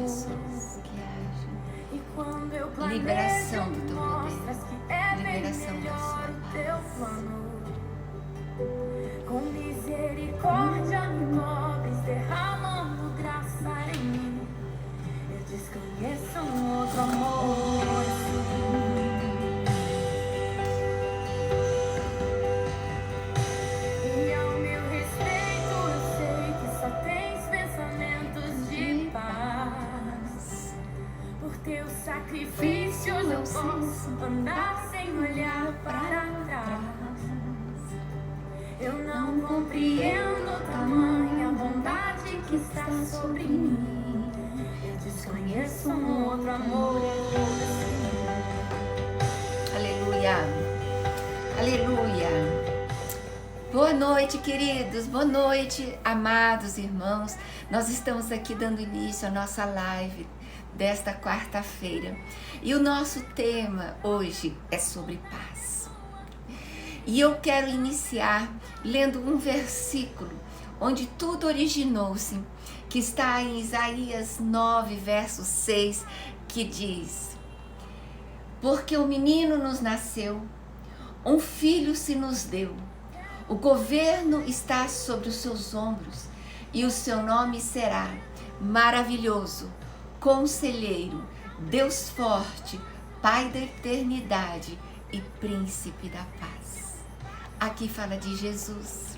Jesus, que haja liberação do teu poder, liberação da sua paz. Com misericórdia me cobres, derramando graça em mim. Eu desconheço um outro amor assim. E ao meu respeito eu sei que só tens pensamentos de paz. Por teu sacrifício eu posso andar sem olhar para trás. Eu não compreendo tamanha bondade que está sobre mim. Eu desconheço um outro amor. Aleluia, aleluia. Boa noite, queridos, boa noite, amados irmãos. Nós estamos aqui dando início à nossa live desta quarta-feira. E o nosso tema hoje é sobre paz. E eu quero iniciar lendo um versículo onde tudo originou-se, que está em Isaías 9, verso 6, que diz: Porque o menino nos nasceu, um filho se nos deu, o governo está sobre os seus ombros, e o seu nome será Maravilhoso, Conselheiro, Deus Forte, Pai da Eternidade e Príncipe da Paz. Aqui fala de Jesus.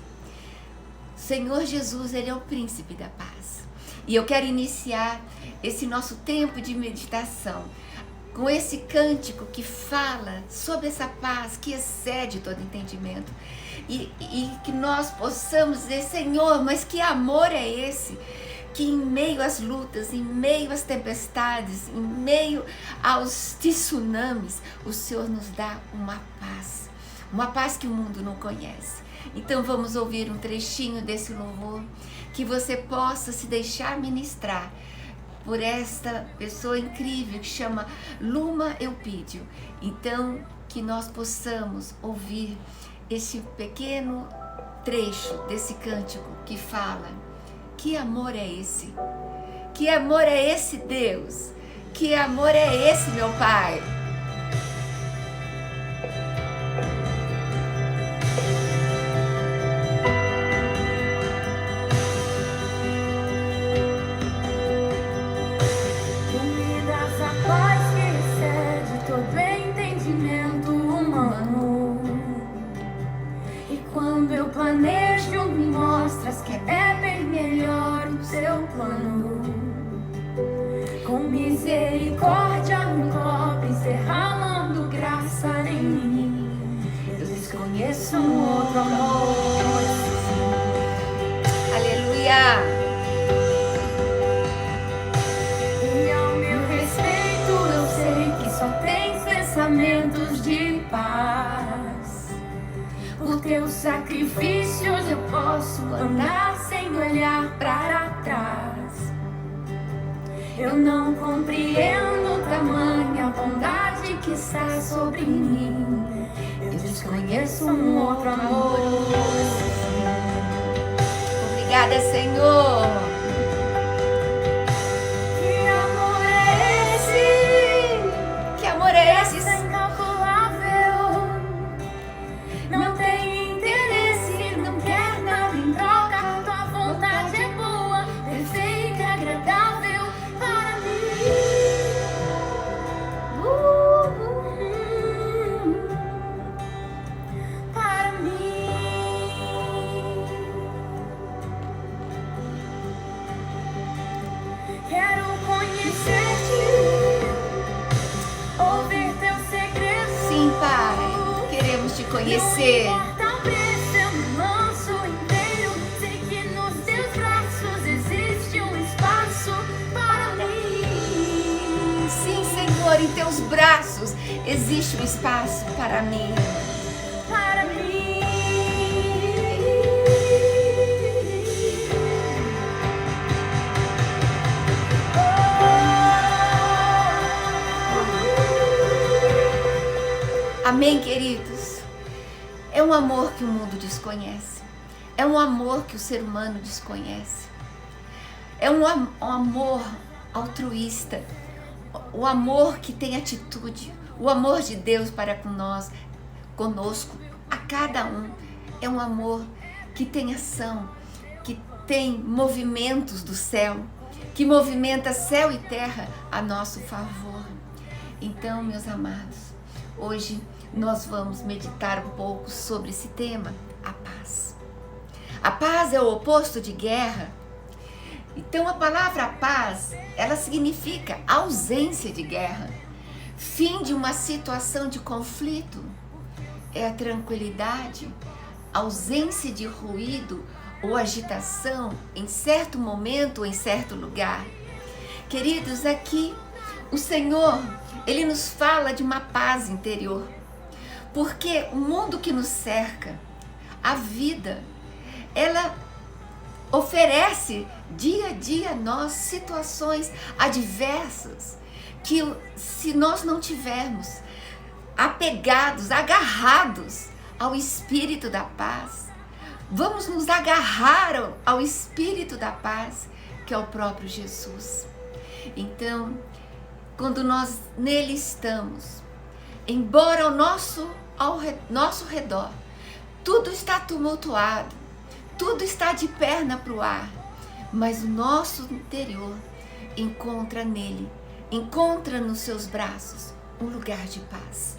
Senhor Jesus, Ele é o príncipe da paz. E eu quero iniciar esse nosso tempo de meditação com esse cântico que fala sobre essa paz que excede todo entendimento. E que nós possamos dizer: Senhor, mas que amor é esse? Que em meio às lutas, em meio às tempestades, em meio aos tsunamis, o Senhor nos dá uma paz. Uma paz que o mundo não conhece. Então vamos ouvir um trechinho desse louvor, que você possa se deixar ministrar por esta pessoa incrível que chama Luma Eupídio. Então que nós possamos ouvir esse pequeno trecho desse cântico que fala: que amor é esse? Que amor é esse, Deus? Que amor é esse, meu Pai? Planejo, me mostras que é bem melhor o teu plano. Com misericórdia me cobres, derramando graça em mim. Eu desconheço um outro amor. Aleluia! E ao meu respeito eu sei que só tens pensamentos de paz. Por teus sacrifícios eu posso andar sem olhar para trás. Eu não compreendo tamanha bondade que está sobre mim. Eu desconheço um outro amor. Obrigada, Senhor. Que amor é esse? Que amor é esse? Não tem interesse, não quer nada em troca. Tua vontade é boa, perfeita e agradável para mim. Para mim. Quero conhecer-te, ouvir teus segredos. Sim, Pai, queremos te conhecer. Não importa o preço, eu me lanço inteiro. Sei que nos teus braços existe um espaço para mim. Sim, Senhor, em teus braços existe um espaço para mim. Para mim. Amém, queridos? É um amor que o mundo desconhece. É um amor que o ser humano desconhece. É um amor altruísta, o amor que tem atitude, o amor de Deus para com nós, conosco, a cada um. É um amor que tem ação, que tem movimentos do céu, que movimenta céu e terra a nosso favor. Então, meus amados, hoje nós vamos meditar um pouco sobre esse tema, a paz. A paz é o oposto de guerra. Então a palavra paz, ela significa ausência de guerra, fim de uma situação de conflito. É a tranquilidade, ausência de ruído ou agitação em certo momento ou em certo lugar. Queridos, aqui o Senhor, Ele nos fala de uma paz interior, porque o mundo que nos cerca, a vida, ela oferece dia a dia a nós situações adversas que, se nós não tivermos apegados, agarrados ao Espírito da paz, vamos nos agarrar ao Espírito da paz, que é o próprio Jesus. Então, quando nós nele estamos, embora ao nosso redor tudo está tumultuado, tudo está de perna para o ar, mas o nosso interior encontra nele, encontra nos seus braços um lugar de paz.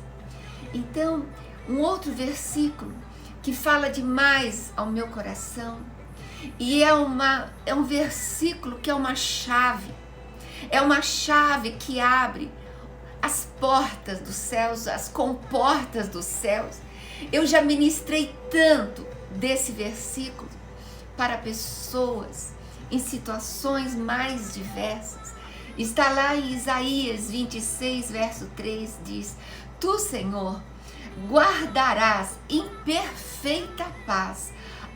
Então, um outro versículo que fala demais ao meu coração, e é um versículo que é uma chave que abre as portas dos céus, as comportas dos céus. Eu já ministrei tanto desse versículo para pessoas em situações mais diversas. Está lá em Isaías 26, verso 3, diz: Tu, Senhor, guardarás em perfeita paz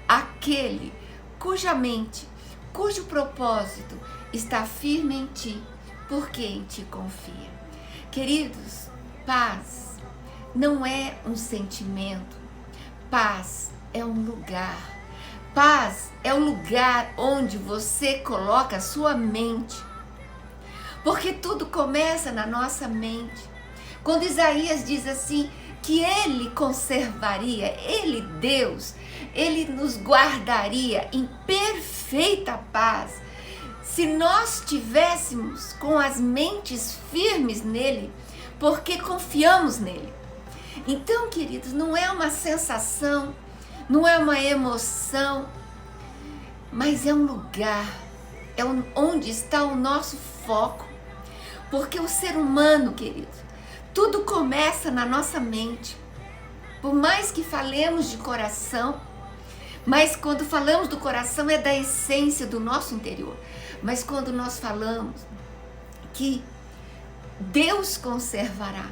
aquele cuja mente, cujo propósito está firme em ti, porque em ti confia. Queridos, paz não é um sentimento, paz é um lugar. Paz é o lugar onde você coloca a sua mente, porque tudo começa na nossa mente. Quando Isaías diz assim, que Ele conservaria, Ele, Deus, Ele nos guardaria em perfeita paz, se nós tivéssemos com as mentes firmes nele, porque confiamos nele. Então, queridos, não é uma sensação, não é uma emoção, mas é um lugar, é onde está o nosso foco. Porque o ser humano, querido, tudo começa na nossa mente. Por mais que falemos de coração, mas quando falamos do coração é da essência do nosso interior. Mas quando nós falamos que Deus conservará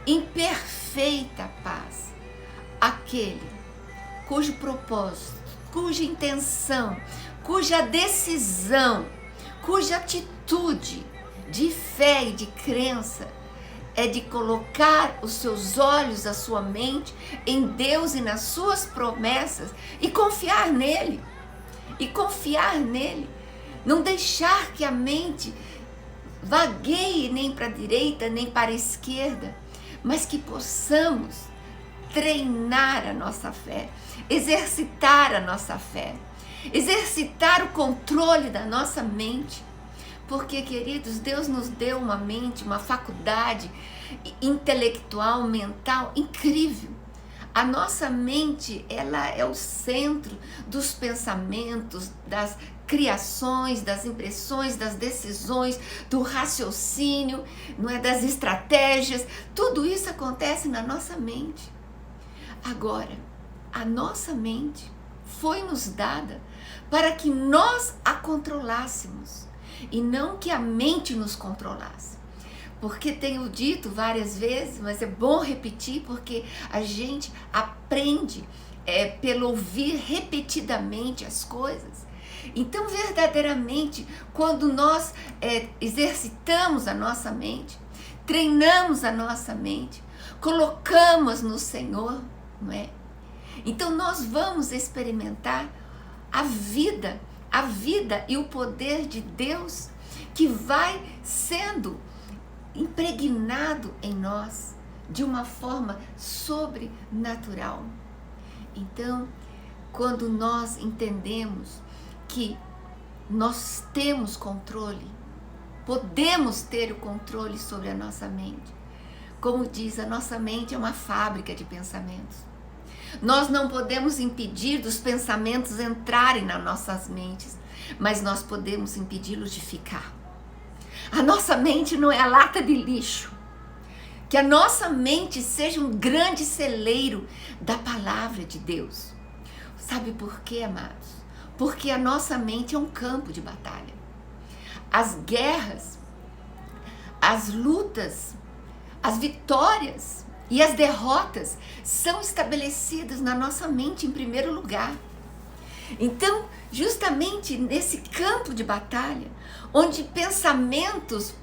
em perfeita paz aquele cujo propósito, cuja intenção, cuja decisão, cuja atitude de fé e de crença é de colocar os seus olhos, a sua mente em Deus e nas suas promessas e confiar nele. E confiar nele. Não deixar que a mente vagueie nem para a direita nem para a esquerda, mas que possamos treinar a nossa fé, exercitar a nossa fé, exercitar o controle da nossa mente. Porque, queridos, Deus nos deu uma mente, uma faculdade intelectual, mental incrível. A nossa mente, ela é o centro dos pensamentos, das criações, das impressões, das decisões, do raciocínio, não é, das estratégias. Tudo isso acontece na nossa mente. Agora, a nossa mente foi nos dada para que nós a controlássemos e não que a mente nos controlasse. Porque tenho dito várias vezes, mas é bom repetir, porque a gente aprende pelo ouvir repetidamente as coisas. Então, verdadeiramente, quando nós exercitamos a nossa mente, treinamos a nossa mente, colocamos no Senhor, não é? Então, nós vamos experimentar a vida e o poder de Deus que vai sendo impregnado em nós de uma forma sobrenatural. Então, quando nós entendemos que nós temos controle, podemos ter o controle sobre a nossa mente. Como diz, a nossa mente é uma fábrica de pensamentos. Nós não podemos impedir dos pensamentos entrarem nas nossas mentes, mas nós podemos impedi-los de ficar. A nossa mente não é a lata de lixo. Que a nossa mente seja um grande celeiro da palavra de Deus. Sabe por quê, amados? Porque a nossa mente é um campo de batalha. As guerras, as lutas, as vitórias e as derrotas são estabelecidas na nossa mente em primeiro lugar. Então, justamente nesse campo de batalha, onde pensamentos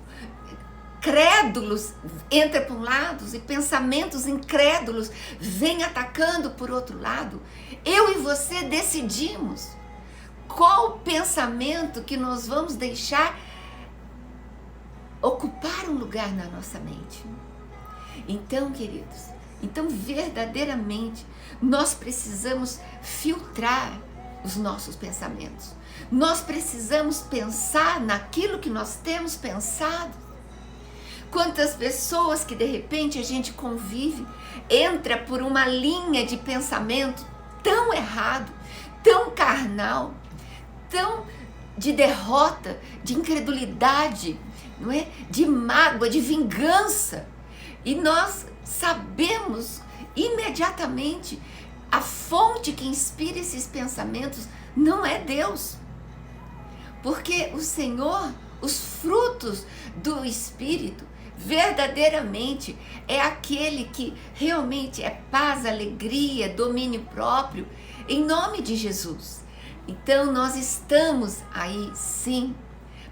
crédulos entram por um lado e pensamentos incrédulos vêm atacando por outro lado, eu e você decidimos qual pensamento que nós vamos deixar ocupar um lugar na nossa mente. Então, queridos, verdadeiramente nós precisamos filtrar os nossos pensamentos. Nós precisamos pensar naquilo que nós temos pensado. Quantas pessoas que de repente a gente convive, entra por uma linha de pensamento tão errado, tão carnal, tão de derrota, de incredulidade, não é? De mágoa, de vingança. E nós sabemos imediatamente a fonte que inspira esses pensamentos não é Deus. Porque o Senhor, os frutos do Espírito, verdadeiramente é aquele que realmente é paz, alegria, domínio próprio, em nome de Jesus. Então nós estamos aí sim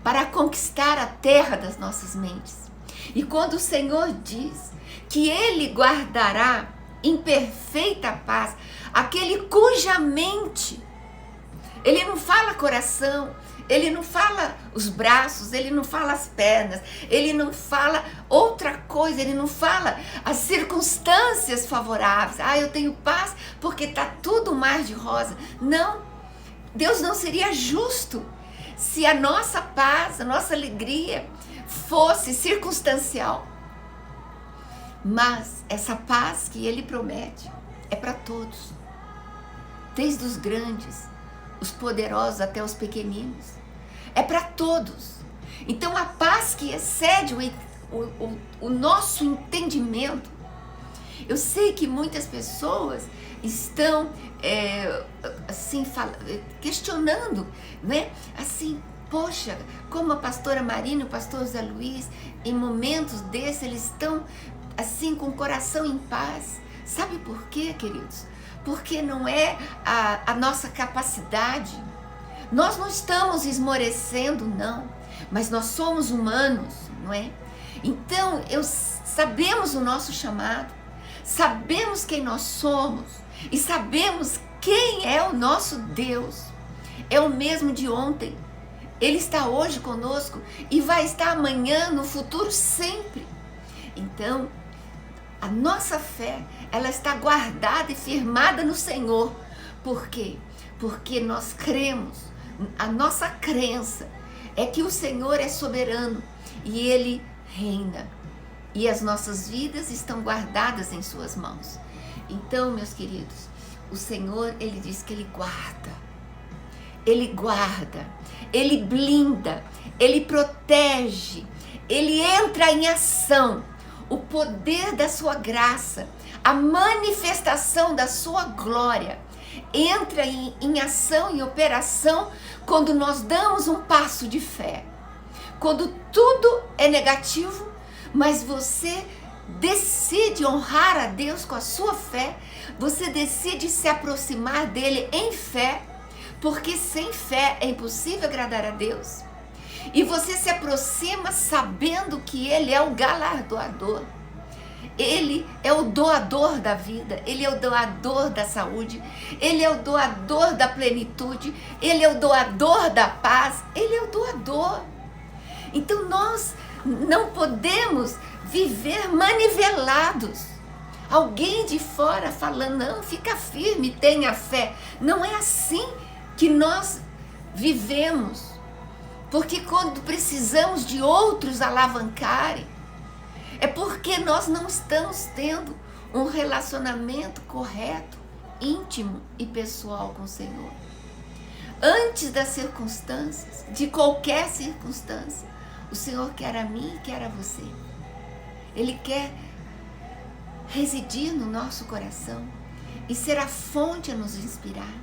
para conquistar a terra das nossas mentes. E quando o Senhor diz que Ele guardará em perfeita paz aquele cuja mente, Ele não fala coração, Ele não fala os braços, Ele não fala as pernas, Ele não fala outra coisa, Ele não fala as circunstâncias favoráveis. Eu tenho paz porque está tudo mar de rosa. Não, Deus não seria justo se a nossa paz, a nossa alegria fosse circunstancial. Mas essa paz que Ele promete é para todos, desde os grandes, os poderosos até os pequeninos. É para todos. Então a paz que excede o nosso entendimento. Eu sei que muitas pessoas estão assim, questionando, né? Assim, poxa, como a pastora Marina e o pastor Zé Luiz, em momentos desses, eles estão assim com o coração em paz. Sabe por quê, queridos? Porque não é a nossa capacidade. Nós não estamos esmorecendo, não. Mas nós somos humanos, não é? Então, sabemos o nosso chamado. Sabemos quem nós somos. E sabemos quem é o nosso Deus. É o mesmo de ontem. Ele está hoje conosco e vai estar amanhã, no futuro, sempre. Então, a nossa fé, ela está guardada e firmada no Senhor. Por quê? Porque nós cremos, a nossa crença é que o Senhor é soberano e Ele reina. E as nossas vidas estão guardadas em suas mãos. Então, meus queridos, o Senhor, Ele diz que Ele guarda, Ele blinda, Ele protege, Ele entra em ação. O poder da sua graça, a manifestação da sua glória, entra em ação, em operação, quando nós damos um passo de fé. Quando tudo é negativo, mas você decide honrar a Deus com a sua fé, você decide se aproximar dele em fé, porque sem fé é impossível agradar a Deus. E você se aproxima sabendo que Ele é o galardoador. Ele é o doador da vida, Ele é o doador da saúde, Ele é o doador da plenitude, Ele é o doador da paz, Ele é o doador. Então nós não podemos viver manivelados. Alguém de fora falando, não, fica firme, tenha fé. Não é assim que nós vivemos. Porque quando precisamos de outros alavancarem, é porque nós não estamos tendo um relacionamento correto, íntimo e pessoal com o Senhor. Antes das circunstâncias, de qualquer circunstância, o Senhor quer a mim e quer a você. Ele quer residir no nosso coração e ser a fonte a nos inspirar.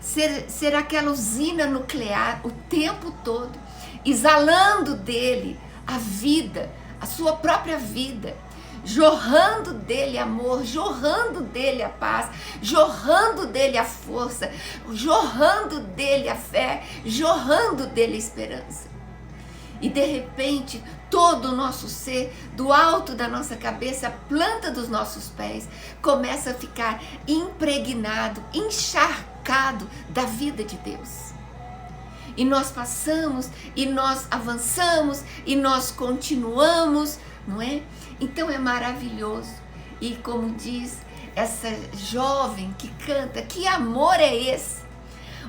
Ser aquela usina nuclear o tempo todo, exalando dele a vida, a sua própria vida, jorrando dele amor, jorrando dele a paz, jorrando dele a força, jorrando dele a fé, jorrando dele a esperança. E de repente, todo o nosso ser, do alto da nossa cabeça, a planta dos nossos pés, começa a ficar impregnado, encharcado da vida de Deus. E nós passamos, e nós avançamos, e nós continuamos, não é? Então é maravilhoso. E como diz essa jovem que canta, que amor é esse?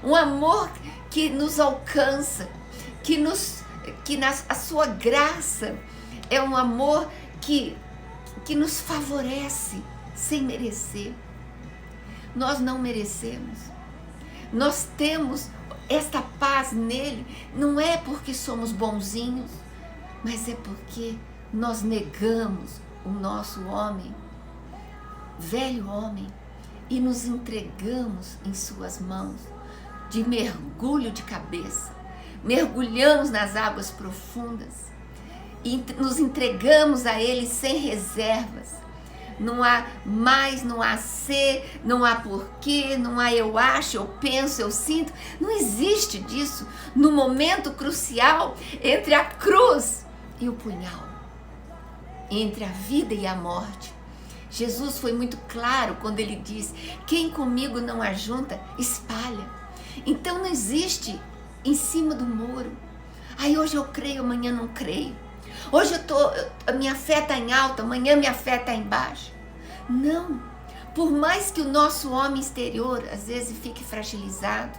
Um amor que nos alcança, que a sua graça é um amor que nos favorece sem merecer. Nós não merecemos. Nós temos esta paz nele, não é porque somos bonzinhos, mas é porque nós negamos o nosso homem, velho homem, e nos entregamos em suas mãos, de mergulho de cabeça. Mergulhamos nas águas profundas e nos entregamos a ele sem reservas. Não há mais, não há ser, não há porquê, não há eu acho, eu penso, eu sinto. Não existe disso no momento crucial entre a cruz e o punhal, entre a vida e a morte. Jesus foi muito claro quando ele diz: quem comigo não ajunta, espalha. Então não existe em cima do muro. Aí hoje eu creio, amanhã não creio. Hoje a minha fé está em alta, amanhã minha fé está em baixa. Não. Por mais que o nosso homem exterior às vezes fique fragilizado,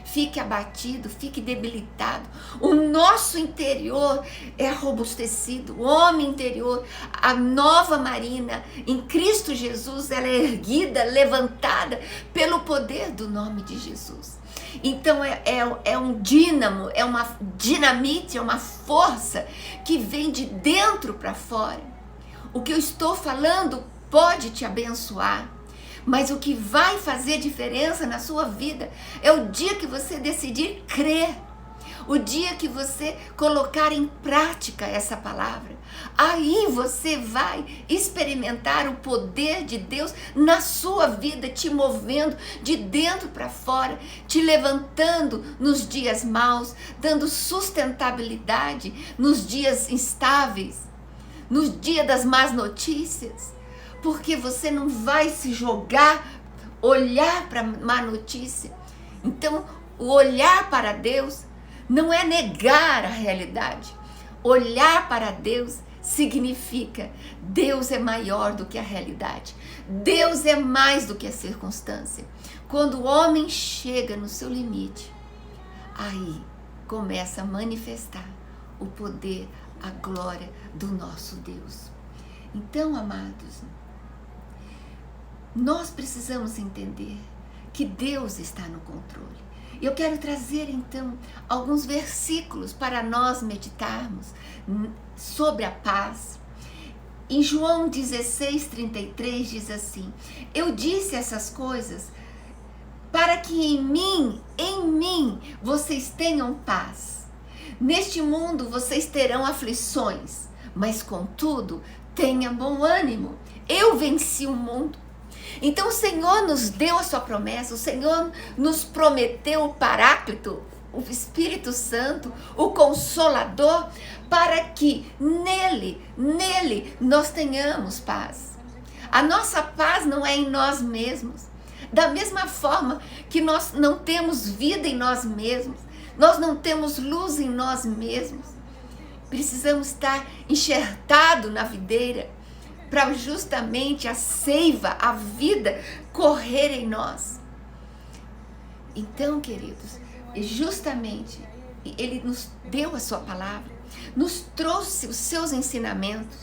fique abatido, fique debilitado, o nosso interior é robustecido. O homem interior, a nova Marina em Cristo Jesus, ela é erguida, levantada pelo poder do nome de Jesus. Então é um dínamo, é uma dinamite, é uma força que vem de dentro para fora. O que eu estou falando pode te abençoar, mas o que vai fazer diferença na sua vida é o dia que você decidir crer, o dia que você colocar em prática essa palavra. Aí você vai experimentar o poder de Deus na sua vida, te movendo de dentro para fora, te levantando nos dias maus, dando sustentabilidade nos dias instáveis, nos dias das más notícias, porque você não vai se jogar, olhar para a má notícia. Então, o olhar para Deus não é negar a realidade. Olhar para Deus significa: Deus é maior do que a realidade. Deus é mais do que a circunstância. Quando o homem chega no seu limite, aí começa a manifestar o poder, a glória do nosso Deus. Então, amados, nós precisamos entender que Deus está no controle. Eu quero trazer então alguns versículos para nós meditarmos sobre a paz. Em João 16:33 diz assim: eu disse essas coisas para que em mim vocês tenham paz. Neste mundo vocês terão aflições, mas contudo tenha bom ânimo. Eu venci o mundo. Então o Senhor nos deu a sua promessa, o Senhor nos prometeu o Paráclito, o Espírito Santo, o Consolador, para que nele nós tenhamos paz. A nossa paz não é em nós mesmos. Da mesma forma que nós não temos vida em nós mesmos, nós não temos luz em nós mesmos. precisamos estar enxertados na videira para justamente a seiva, a vida correr em nós. Então, queridos, justamente Ele nos deu a sua palavra, nos trouxe os seus ensinamentos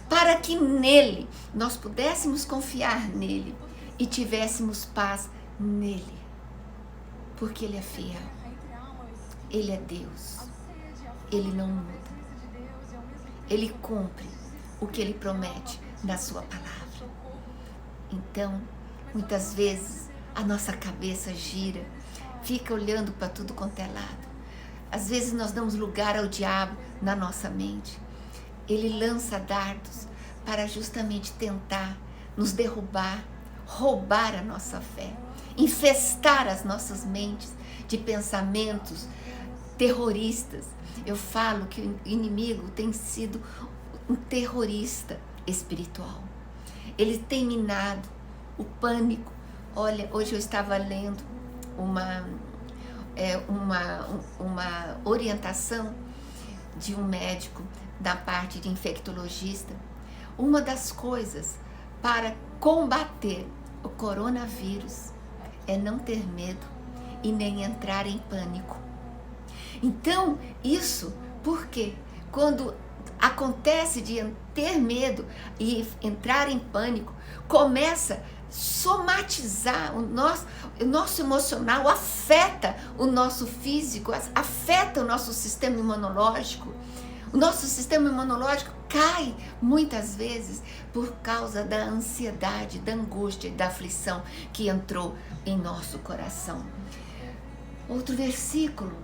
para que nele nós pudéssemos confiar nele e tivéssemos paz nele, porque Ele é fiel, Ele é Deus, Ele não muda, Ele cumpre o que Ele promete na sua palavra. Então, muitas vezes a nossa cabeça gira, fica olhando para tudo quanto é lado. Às vezes nós damos lugar ao diabo na nossa mente. Ele lança dardos para justamente tentar nos derrubar, roubar a nossa fé, infestar as nossas mentes de pensamentos terroristas. Eu falo que o inimigo tem sido um terrorista espiritual. Ele tem minado o pânico. Olha, hoje eu estava lendo uma orientação de um médico da parte de infectologista. Uma das coisas para combater o coronavírus é não ter medo e nem entrar em pânico. Então, isso porque quando acontece de ter medo e entrar em pânico, começa a somatizar o nosso emocional, afeta o nosso físico, afeta o nosso sistema imunológico. O nosso sistema imunológico cai muitas vezes por causa da ansiedade, da angústia e da aflição que entrou em nosso coração. Outro versículo,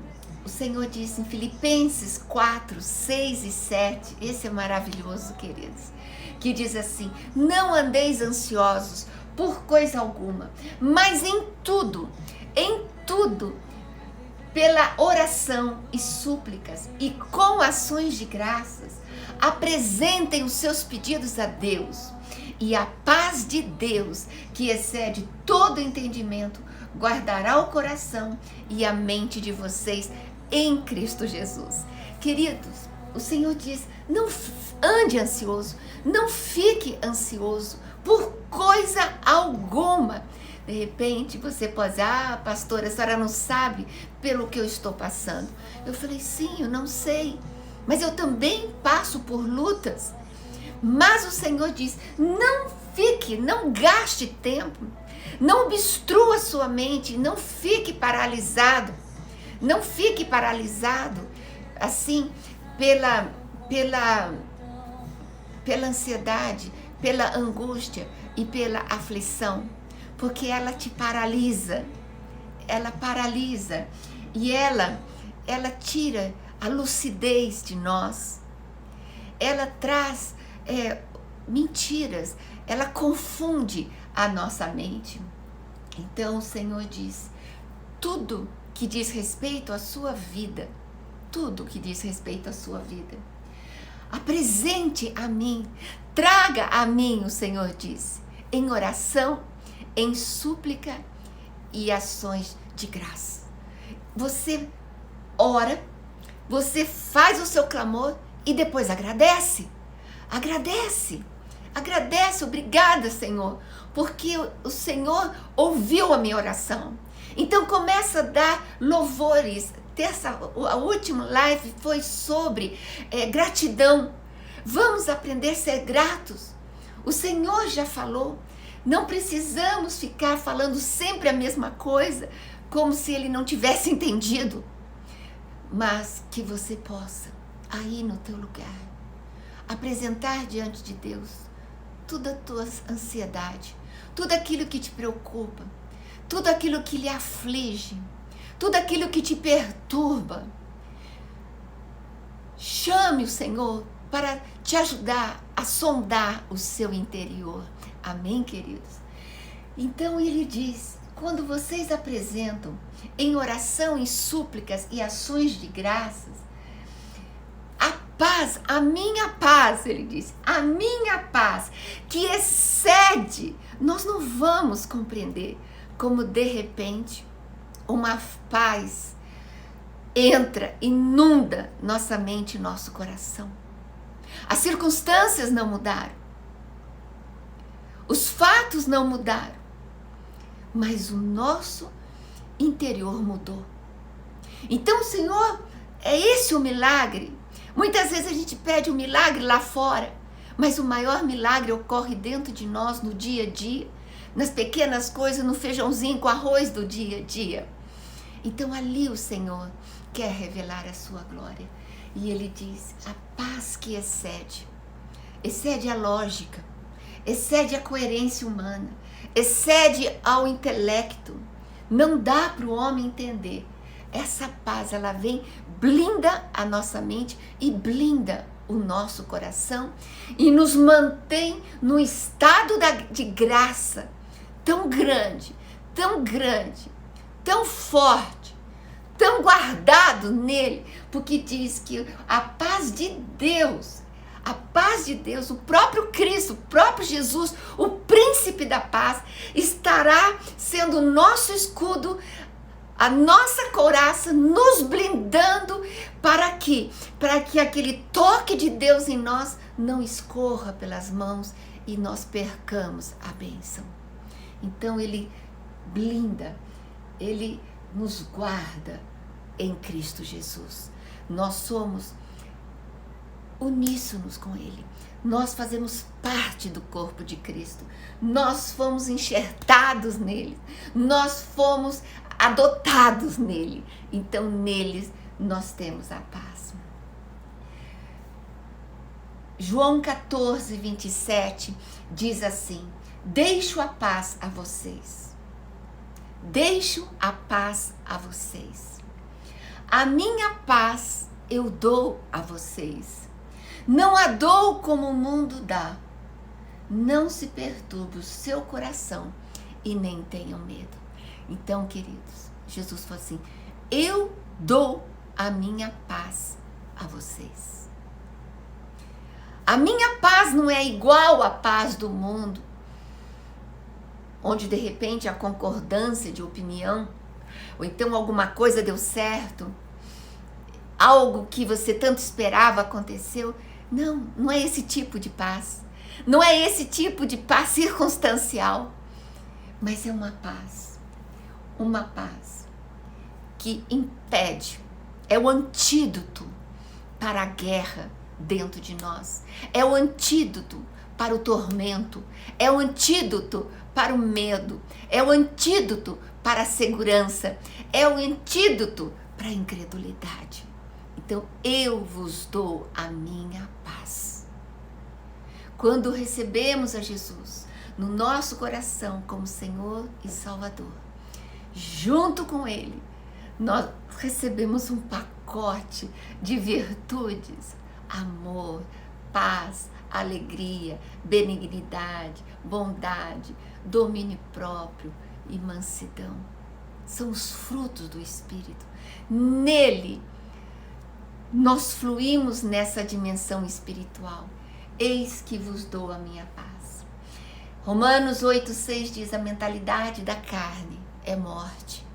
o Senhor disse em Filipenses 4, 6 e 7, esse é maravilhoso, queridos, que diz assim: não andeis ansiosos por coisa alguma, mas em tudo, pela oração e súplicas e com ações de graças, apresentem os seus pedidos a Deus, e a paz de Deus, que excede todo entendimento, guardará o coração e a mente de vocês em Cristo Jesus. Queridos, o Senhor diz: não ande ansioso, não fique ansioso por coisa alguma. De repente você pode dizer: pastora, a senhora não sabe pelo que eu estou passando. Eu falei: sim, eu não sei, mas eu também passo por lutas. Mas o Senhor diz: não gaste tempo, não obstrua sua mente, não fique paralisado. Não fique paralisado assim pela ansiedade, pela angústia e pela aflição, porque ela te paralisa, e ela tira a lucidez de nós, ela traz mentiras, ela confunde a nossa mente. Então o Senhor diz: tudo que diz respeito à sua vida, apresente a mim, traga a mim, o Senhor disse, em oração, em súplica e ações de graça. Você ora, você faz o seu clamor e depois agradece, obrigada, Senhor, porque o Senhor ouviu a minha oração. Então começa a dar louvores. A última live foi sobre gratidão. Vamos aprender a ser gratos. O Senhor já falou. Não precisamos ficar falando sempre a mesma coisa, como se Ele não tivesse entendido. Mas que você possa, aí no teu lugar, apresentar diante de Deus toda a tua ansiedade, tudo aquilo que te preocupa, tudo aquilo que lhe aflige, tudo aquilo que te perturba. Chame o Senhor para te ajudar a sondar o seu interior. Amém, queridos? Então ele diz: quando vocês apresentam em oração, em súplicas e ações de graças, a paz, a minha paz, ele diz, a minha paz, que excede, nós não vamos compreender como de repente uma paz entra, inunda nossa mente e nosso coração. As circunstâncias não mudaram. Os fatos não mudaram. Mas o nosso interior mudou. Então, Senhor, é esse o milagre. Muitas vezes a gente pede um milagre lá fora, mas o maior milagre ocorre dentro de nós no dia a dia, nas pequenas coisas, no feijãozinho com arroz do dia a dia. Então ali o Senhor quer revelar a sua glória. E Ele diz, a paz que excede a lógica, excede a coerência humana, excede ao intelecto. Não dá para o homem entender. Essa paz, ela vem, blinda a nossa mente e blinda o nosso coração e nos mantém no estado de graça tão grande, tão forte, tão guardado nele, porque diz que a paz de Deus, o próprio Cristo, o próprio Jesus, o príncipe da paz, estará sendo o nosso escudo, a nossa couraça, nos blindando para que aquele toque de Deus em nós não escorra pelas mãos e nós percamos a bênção. Então Ele blinda, Ele nos guarda em Cristo Jesus. Nós somos uníssonos com Ele. Nós fazemos parte do corpo de Cristo. Nós fomos enxertados nele. Nós fomos adotados nele. Então, neles nós temos a paz. João 14, 27 diz assim: deixo a paz a vocês. Deixo a paz a vocês. A minha paz eu dou a vocês. Não a dou como o mundo dá. Não se perturbe o seu coração e nem tenham medo. Então, queridos, Jesus falou assim: eu dou a minha paz a vocês. A minha paz não é igual à paz do mundo, onde de repente a concordância de opinião, ou então alguma coisa deu certo, algo que você tanto esperava aconteceu. Não é esse tipo de paz. Não é esse tipo de paz circunstancial, mas é uma paz que impede, é o antídoto para a guerra dentro de nós, é o antídoto para o tormento, é o antídoto para o medo, é o antídoto para a segurança, é o antídoto para a incredulidade. Então, eu vos dou a minha paz. Quando recebemos a Jesus no nosso coração como Senhor e Salvador, junto com Ele, nós recebemos um pacote de virtudes: amor, paz, alegria, benignidade, bondade, domínio próprio e mansidão. São os frutos do Espírito. Nele, nós fluímos nessa dimensão espiritual. Eis que vos dou a minha paz. Romanos 8,6 diz: a mentalidade da carne é morte,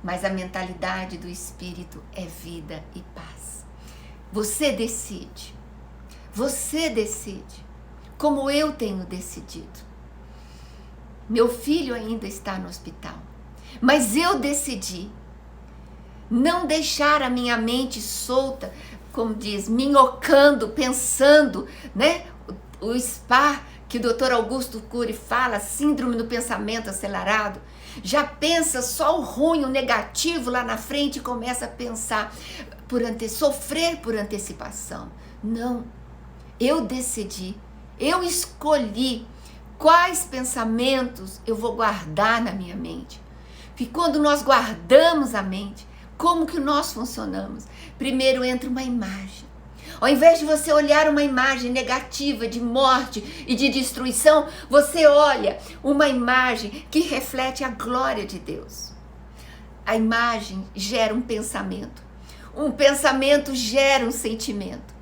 mas a mentalidade do Espírito é vida e paz. Você decide, como eu tenho decidido. Meu filho ainda está no hospital, mas eu decidi não deixar a minha mente solta, como diz, minhocando, pensando, né? O SPA, que o Dr. Augusto Cury fala, síndrome do pensamento acelerado, já pensa só o ruim, o negativo lá na frente e começa a pensar, sofrer por antecipação. Não, eu decidi, eu escolhi quais pensamentos eu vou guardar na minha mente. Porque quando nós guardamos a mente, como que nós funcionamos? Primeiro entra uma imagem. Ao invés de você olhar uma imagem negativa de morte e de destruição, você olha uma imagem que reflete a glória de Deus. A imagem gera um pensamento gera um sentimento.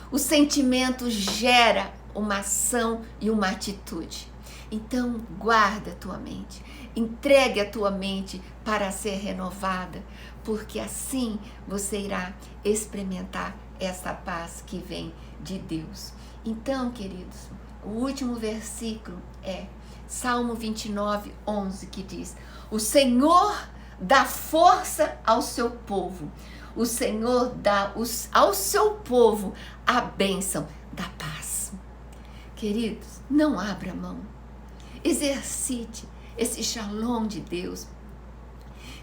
O sentimento gera uma ação e uma atitude. Então, guarda a tua mente. Entregue a tua mente para ser renovada porque assim você irá experimentar essa paz que vem de Deus. Então, queridos, o último versículo é Salmo 29, 11, que diz: o Senhor dá força ao seu povo, o Senhor dá ao seu povo a bênção da paz. Queridos, não abra mão, exercite esse shalom de Deus,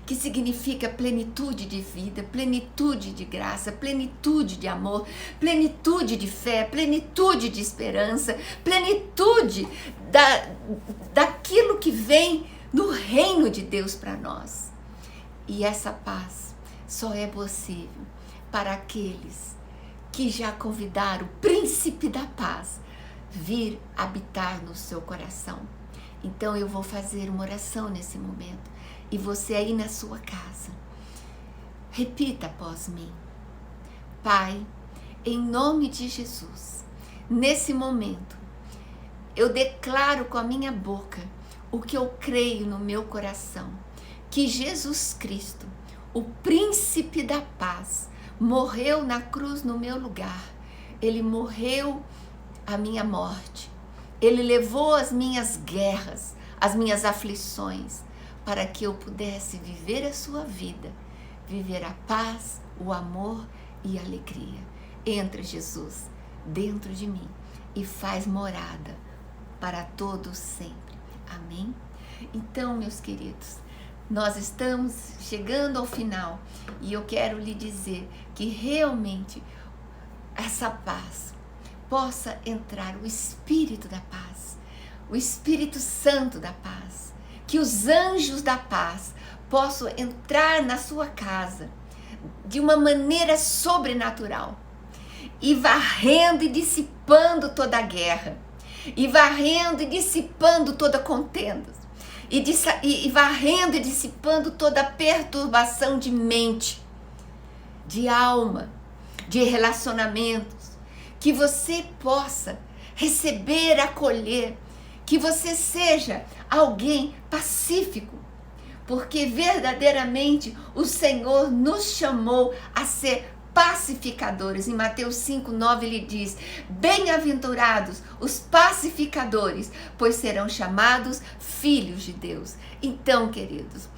que significa plenitude de vida, plenitude de graça, plenitude de amor, plenitude de fé, plenitude de esperança, plenitude daquilo que vem no reino de Deus para nós. E essa paz só é possível para aqueles que já convidaram o príncipe da paz vir habitar no seu coração. Então eu vou fazer uma oração nesse momento. E você aí na sua casa, repita após mim: Pai, em nome de Jesus, nesse momento, eu declaro com a minha boca o que eu creio no meu coração, que Jesus Cristo, o príncipe da paz, morreu na cruz no meu lugar. Ele morreu a minha morte. Ele levou as minhas guerras, as minhas aflições, para que eu pudesse viver a sua vida, viver a paz, o amor e a alegria. Entra, Jesus, dentro de mim e faz morada para todos sempre. Amém? Então, meus queridos, nós estamos chegando ao final e eu quero lhe dizer que realmente essa paz possa entrar, o Espírito da paz, o Espírito Santo da paz, que os anjos da paz possam entrar na sua casa de uma maneira sobrenatural e varrendo e dissipando toda a guerra, e varrendo e dissipando toda contenda, e varrendo e dissipando toda perturbação de mente, de alma, de relacionamentos, que você possa receber, acolher, que você seja alguém pacífico, porque verdadeiramente o Senhor nos chamou a ser pacificadores. Em Mateus 5:9 ele diz: bem-aventurados os pacificadores, pois serão chamados filhos de Deus. Então, queridos,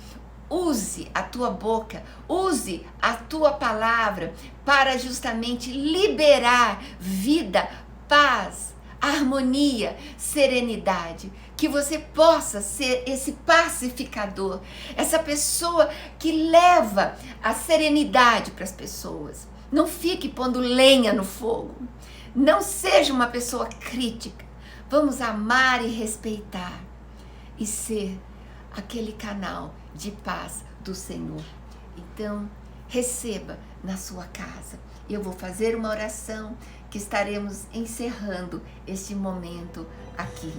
use a tua boca, use a tua palavra para justamente liberar vida, paz, harmonia, serenidade, que você possa ser esse pacificador, essa pessoa que leva a serenidade para as pessoas. Não fique pondo lenha no fogo, não seja uma pessoa crítica. Vamos amar e respeitar e ser aquele canal de paz do Senhor. Então, receba na sua casa. Eu vou fazer uma oração que estaremos encerrando este momento aqui.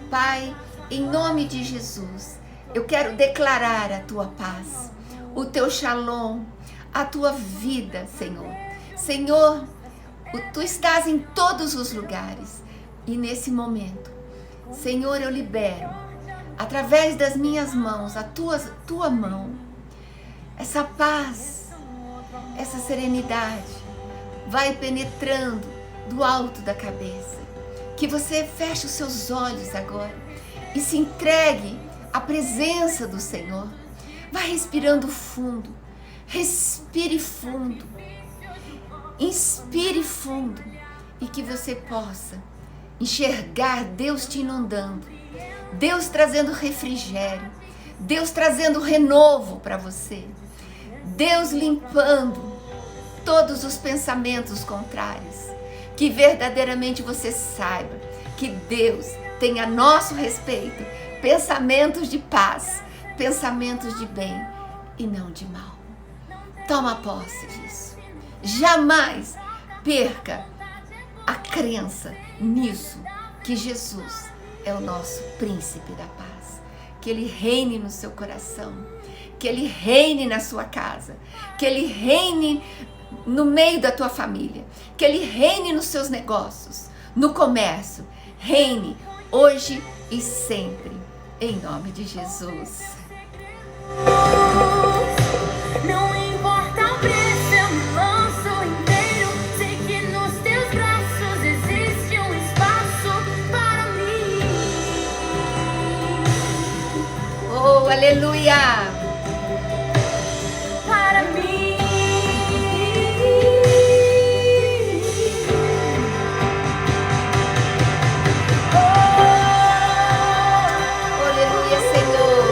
Pai, em nome de Jesus, eu quero declarar a tua paz, o teu shalom, a tua vida, Senhor. Senhor, tu estás em todos os lugares e nesse momento, Senhor, eu libero, através das minhas mãos, a tua mão, essa paz, essa serenidade, vai penetrando do alto da cabeça. Que você feche os seus olhos agora e se entregue à presença do Senhor. Vai respirando fundo, respire fundo, inspire fundo e que você possa enxergar Deus te inundando, Deus trazendo refrigério, Deus trazendo renovo para você, Deus limpando todos os pensamentos contrários, que verdadeiramente você saiba que Deus tem a nosso respeito pensamentos de paz, pensamentos de bem e não de mal. Toma posse disso. Jamais perca a crença nisso, que Jesus é o nosso príncipe da paz. Que Ele reine no seu coração, que Ele reine na sua casa, que Ele reine no meio da tua família, que Ele reine nos seus negócios, no comércio, reine hoje e sempre, em nome de Jesus. Não aleluia. Para mim. Oh, aleluia, Senhor.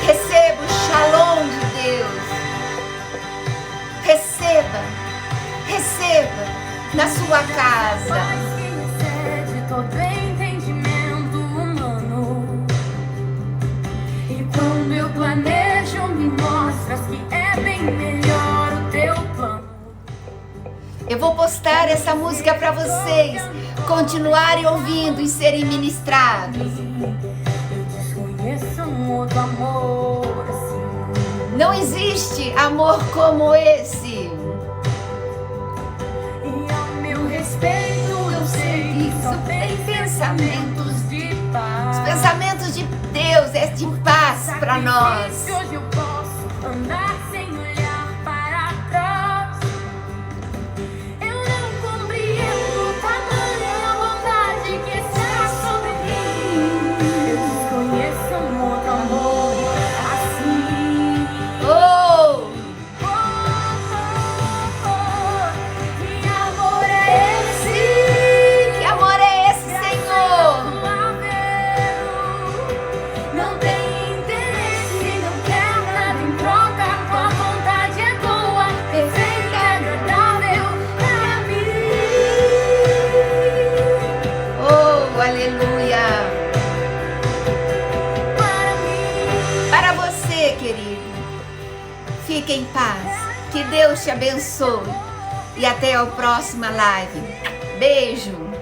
Receba o shalom de Deus. Receba na sua casa. Paz que excede todo entendimento humano. E quando eu planejo, me mostras que é bem melhor o teu plano. Eu vou postar essa música para vocês continuarem ouvindo e serem ministrados. Eu desconheço um outro amor assim. Não existe amor como esse. E ao meu respeito, eu sei que só tem pensamentos de paz. Os pensamentos de Deus é de paz para nós. Hoje eu posso andar sem olhar para trás. Eu não compreendo tamanha bondade que está sobre mim. Eu desconheço um outro amor assim. Oh, Oh, oh, oh, que amor é esse? que amor é esse, Senhor? Não tem interesse, não quer nada em troca. Tua vontade é boa, perfeita, agradável para mim. Oh, aleluia. Para mim. Para você, querido, fique em paz. Que Deus te abençoe. E até a próxima live. Beijo.